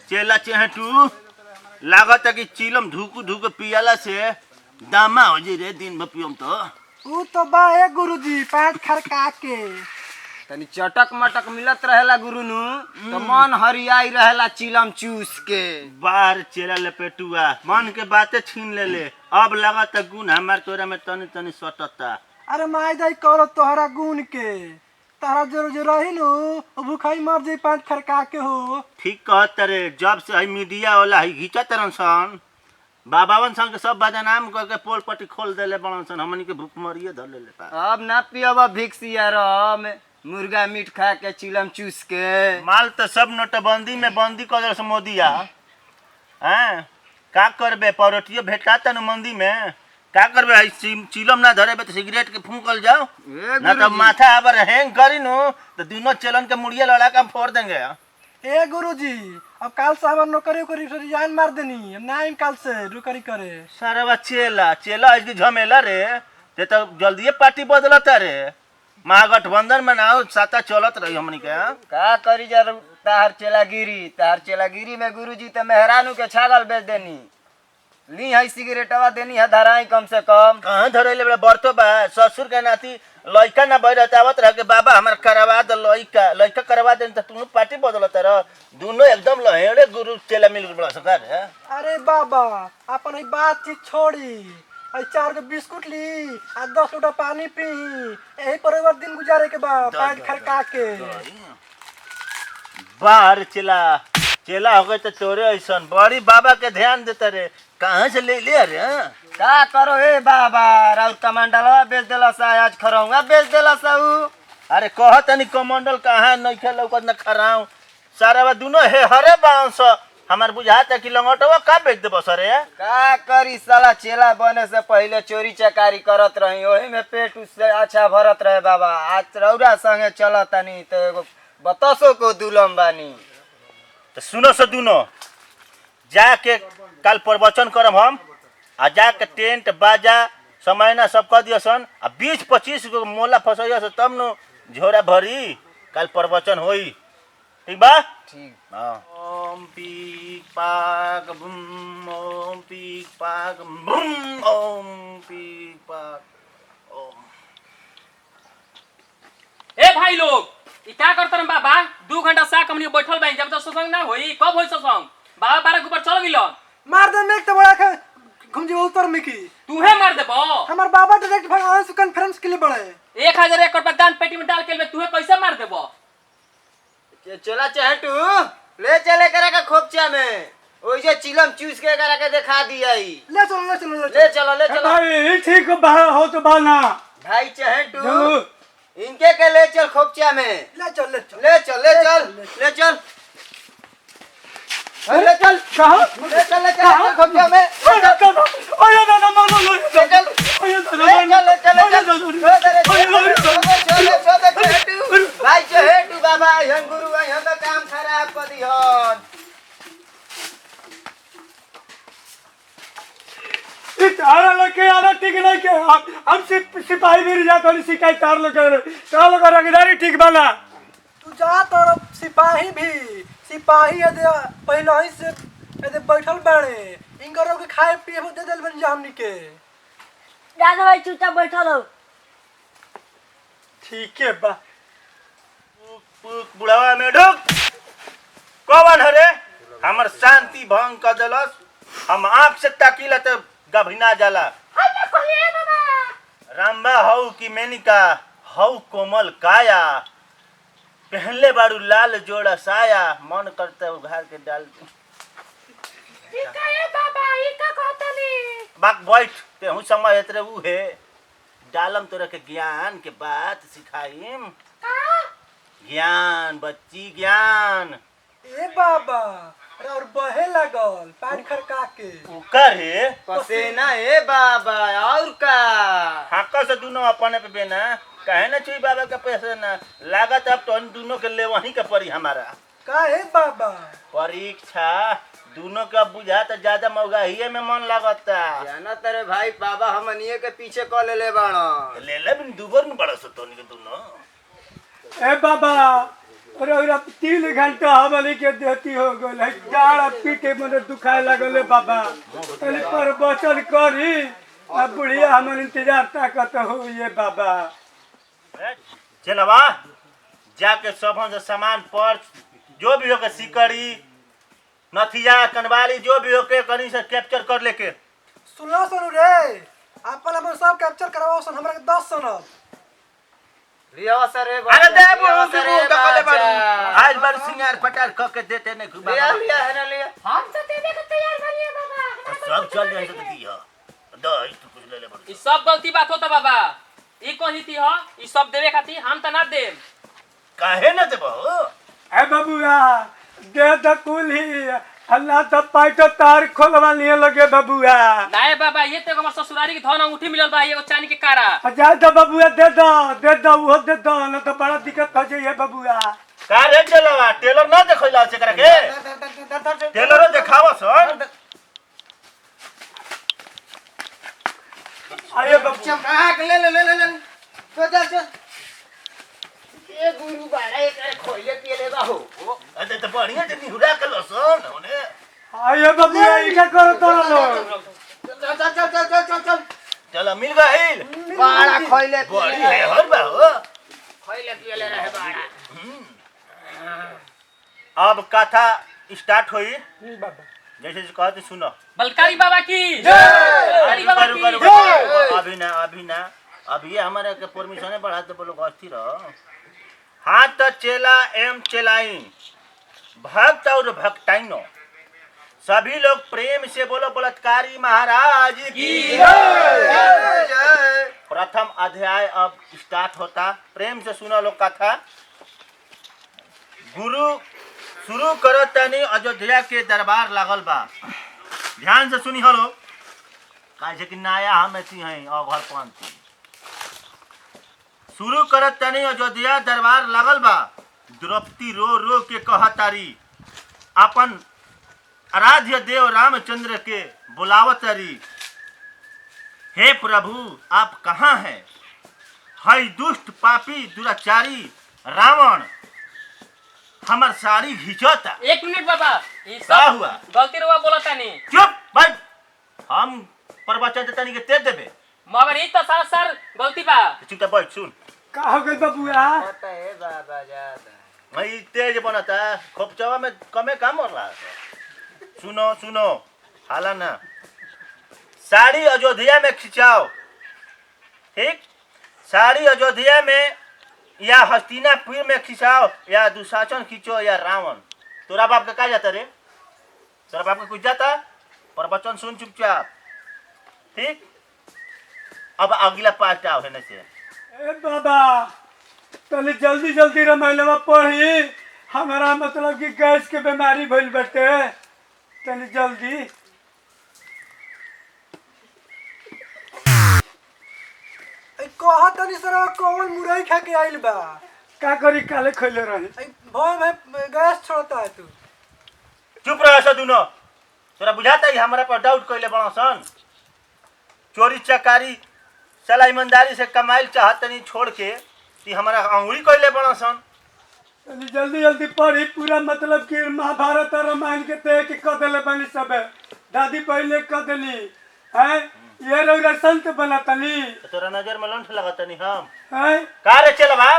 चेला चेहटू लागत कि चिलम धुकू धुकू पियाला से दामा हो जी रे दिन भर पियम तो ऊ तो बा ए गुरुजी पैट खरका के तनी चटक मटक मिलत रहेला गुरुनु तो मन हरियाई रहेला चिलम चूस के। बार चेला लपेटुआ मन के बातें छीन ले अब लागत गुण हमार तोरा में तनी तनी सटता। अरे माय दाई करो तोहरा गुण के तारा जोर जोर रही नु भूखाई मर जाई पैट खरका के हो। ठीक कहत रे जब से हई मीडिया वाला हई घिचत तरन सन बाबावन सन के सब बदनाम करके पोल पट्टी खोल देले बड़न सन हमनी के भूख मरिए धर ले लेता। अब ना पियब भिक्सिया रम मुर्गा मीट खा के चिलम चूस के माल तो सब नोटबंदी में बंदी कर दे मोदिया हैं का करबे परोटियो भेटा तन मंदी में का करबे हई चिलम ना धरेबे तो सिगरेट के फूंकल जाओ ना तो माथा अबर हैंग करी नु तो दोनों चलन के मुड़िया लड़ा के हम फोड़ देंगे। ए गुरुजी अब काल से हमार नौकरी को रिजाइन मार देनी हम ना आइम काल से नौकरी करे। सारा चेला चेला इसकी झमेला रे ते तो जल्दी पार्टी बदलता रे महागठबंधन में ना साता चलत रही हमनी के का करी जर तार चेलागिरी में गुरुजी तो मेहरानू के छागल बेच देनी ली है सिगरेटवा देनी है धराई कम से कम कहाँ धरैले बड़ा बरतो बा ससुर के नाती लइका ना बैठतावत रह के बाबा हमार करवा द लइका करवा दे त तुनु पार्टी बदलत रह दोनों एकदम लहेड़े गुरु चेला मिल बड़ा सकार है। अरे बाबा अपन ई बातचीत छोड़ी आई 4 के बिस्कुट ली आ 10 लोटा पानी पी यही पर दिन गुजारे के बाद पैट खरका के बाहर चेला चेला हो गए तो तोरे ऐसन बड़ी बाबा के ध्यान देता रे कहाँ से ले रे का करो हे बाबा राउत कमांडलवा बेच देला सा आज खरौंगा बेच देला सा ऊ। अरे कहत नहीं कमंडल कहाँ नइखे लौकत न खराऊ सारा बा दोनों हे हरे बांस हमार बुझाता कि लंगटवा का बेच दे बसरे का करी साला चेला बने से पहले चोरी चकारी करत रही ओही में पेट उससे अच्छा भरत रहे बाबा आज रौरा संगे चलतनी तो एगो बतसो को दुलम बानी तो सुनो से दोनों जाके कल प्रवचन करम हम आ जाके टेंट बाजा समय ना सब कह दियो सन आ 20-25 को मोला फसैया से तब नो झोरा भरी कल प्रवचन होई ठीक बा ठीक। हां ओम पीक पाक बुम ओम पीक पाक बुम ओम पीक पाक ओम। ए भाई लोग ई क्या करतन बाबा 2 घंटा से हमनी बैठल बाई जब तक सत्संग ना होई कब होई सत्संग बाबा 12 के ऊपर चल गिलो मार दे में तो बड़ा के घुम जे उतर में की तूहे मार देबो हमार बाबा डायरेक्ट भगवान से कॉन्फ्रेंस के लिए बड़े 1000 एकड़ पर दान पेटी में डाल के तूहे कैसे मार देबो के चला चहटू ले चले करे का खोपचा में ओई जे चिलम चूस के करा के दिखा दियाई ले चलो ले चलो भाई ठीक हो तो बाना भाई चहटू इनके के ले चल खोपचा में ले चल ले चल ले चल ले चल ले चल कहां ले चल खोपचा में ओए ना ले चल भाई चहेटू बाबा हम गुरु हम तो काम खराब कर दिहन तारा लगे आना ठीक नहीं के हम सिपाही भी जा कर शिकायत तार लोग रंगदारी ठीक बना तू जा तो सिपाही है पहले ही से एदे बैठल बाड़े इनकरो के खाए पिए दे देल बन जामनी के दादा भाई चुपचाप बैठल हो ठीक है बा बुढ़ावा में ढुक कौन हरे हमर शांति भंग कर देलस हम आंख से ताकीला तो गभना जाला रामबा हऊ की मेनिका हऊ कोमल काया पहनले बारू लाल जोड़ा साया मन करता उघार के डाल बाक बैठ ते हूँ समय एतरे ऊ है डालम तोरा के ज्ञान के बात सिखाईम ज्ञान बच्ची ज्ञान ए बाबा और बहे लगल पानी खरका के उकर है पसेना ए बाबा और का हाका से दोनों अपने पे बेना कहे ना चुई बाबा का पैसा ना लागत अब तो दोनों के ले वहीं का परी हमारा का है बाबा परीक्षा दोनों का बुझा तो ज्यादा महंगाई में मन लगता जाना तेरे भाई बाबा हमनिए के पीछे क ले बाड़ा ले ले बिन दुबर में बड़ा सो तोनी के दोनों ए बाबा अरे ओरा 3 घंटा हमनी के देती हो गल है डाढ़ पीटे मने दुखाए लगले बाबा तनी पर बचन करी अब बुढ़िया हमन इंतजार ताकत हो ये बाबा चलवा जाके सब से सामान पर जो भी हो के सिकड़ी नथिया कनवाली जो भी हो के कहीं से कैप्चर कर लेके सुनो सुनो रे अपन अपन सब कैप्चर करवाओ सन हमरा के 10 सन लिया सर रे अरे दे वो दकले बाड़ी आज बार सिंगार पटार क के देते नहीं खूब लिया लिया है ना लिया हम तो देवे के तैयार बनिए बाबा सब चल जाए तो दिया दो तू कुछ ले ले बड़ी ई सब गलती बात होता बाबा ई कही थी हो ई सब देवे खातिर हम त ना देम काहे न देबो ए बबुआ दे द कुली अल्लाह तो पाइटो तार खोलवा लिए लगे बबुआ नाय बाबा ये तो हमर ससुरारी के धन अंगूठी मिलल बा एगो चांदी के कारा जा दो बबुआ दे दो वो दे दो न तो बड़ा दिक्कत हो जाए बबुआ का रे चलवा टेलर ना देखैला से करा के टेलर देखावा सन आए बबुआ चमका के ले ले ले ले तो चल ए गुरु बाड़ा एक खोले पिए बा हो अरे तो बढ़िया जनी हुरा के लसन होने आए बबुआ ई का करो तो लो चल चल मिल गइल बाड़ा खोले बड़ी है हर बा हो खोले पिए ले रहे बाड़ा अब कथा स्टार्ट होई बाबा जैसे कहते सुनो बलकारी बाबा की बलकारी बाबा की अभी ना अभी ये हमारे के परमिशन बढ़ा दे बोलो अस्थिर रहो हाँ तो चेला एम चेलाई भक्त और भक्ताइनो सभी लोग प्रेम से बोलो बलात्कारी महाराज की प्रथम अध्याय अब स्टार्ट होता प्रेम से सुनो लोग कथा गुरु शुरू करो तनी अयोध्या के दरबार लागल बा ध्यान से सुनी हलो काहे कि नया हम ऐसी हैं अघर पंथी शुरू करत तनी अयोध्या दरबार लागल बा द्रौपदी रो रो के कहतारी अपन आराध्य देव रामचंद्र के बुलावतारी हे प्रभु आप कहाँ हैं हई दुष्ट पापी दुराचारी रावण हमार साड़ी घिंचता 1 मिनट बाबा ई का सब हुआ गलती रवा बोलता नहीं चुप भाई हम प्रवचन देता नहीं के ते देबे मगर ई तो सर गलती बा चुपचाप बैठ सुन का हो गई बबुआ पता है बाबा ज्यादा भाई तेज बनता खोपचवा में कमे काम हो रहा है सुनो सुनो हाला ना साड़ी अयोध्या में खिंचाओ ठीक साड़ी अयोध्या में या हस्तिनापुर में खिंचाओ या दुशासन खींचो या रावण तोरा बाप का क्या जाता रे तोरा बाप का कुछ जाता प्रवचन सुन चुपचाप ठीक अब अगला पार्ट आओ है से ए बाबा तले जल्दी जल्दी रामायणवा पढ़ी हमारा मतलब कि गैस के बीमारी भइल बटे तले जल्दी कहा तनी सर कौन मुरई खा के आइल बा का करी काले खइले रही भय में गैस छोड़ता है तू चुप रह सदुनो तोरा बुझाता ही हमारा पर डाउट कइले बड़ा सन चोरी चकारी साला ईमानदारी से कमाइल चाहत नहीं छोड़ के ती हमारा अंगुली कइले बड़ा सन तले जल्दी जल्दी पढ़ी पूरा मतलब कि महाभारत और रामायण के ते के क देले बनी सब दादी पहले क देली हैं ये रौरा संत बना तनी तो तोरा नजर में लंठ लगत नहीं हम हैं का रे चलवा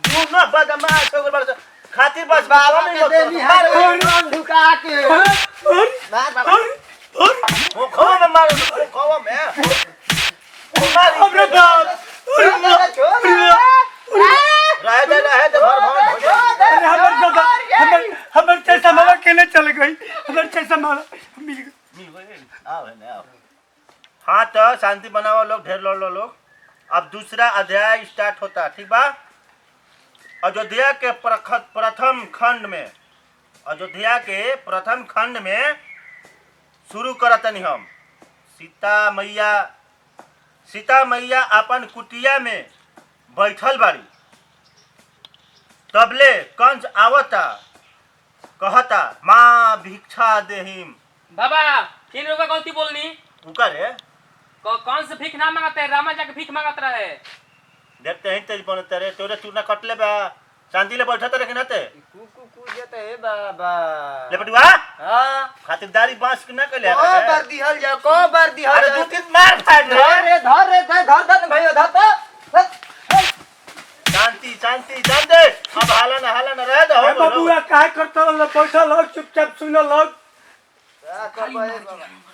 दोनों बदमाश हो गल खातिर बस बाबा नहीं के देवी हाथ में ढुका के मार बाबा वो खो में मारो वो खो में अरे बाप रह दे भर भर हो जाए अरे हमर चैसा माला केने चल गई हमर चैसा माला मिल गई आओ है ना आओ हाँ तो शांति बनाओ लोग ढेर लड़ लो लोग अब दूसरा अध्याय स्टार्ट होता ठीक बा अयोध्या के प्रथम खंड में अयोध्या के प्रथम खंड में शुरू करतनी हम सीता मैया अपन कुटिया में बैठल बाड़ी तबले कंस आवता कहता माँ भिक्षा देहिम बाबा किन रुपया गलती बोलनी उकर है कौन से भीख ना मांगते रामा जाके भीख मांगत रहे देखते हैं तेज बनते रे तोरे चूना कटले बा शांति ले बैठा रखे नाते कुकु कूदते हे बाबा ले पटुआ हां खातिरदारी बांस के ना कले को बार दिहल जा को बार दिहल अरे जा तू कित मार फाड़ धर रे धर भैया धर तो शांति शांति जान दे अब हाला ना रह दो बबुआ काय करता बैठल लोग चुपचाप सुन लोग क्या कर बाबा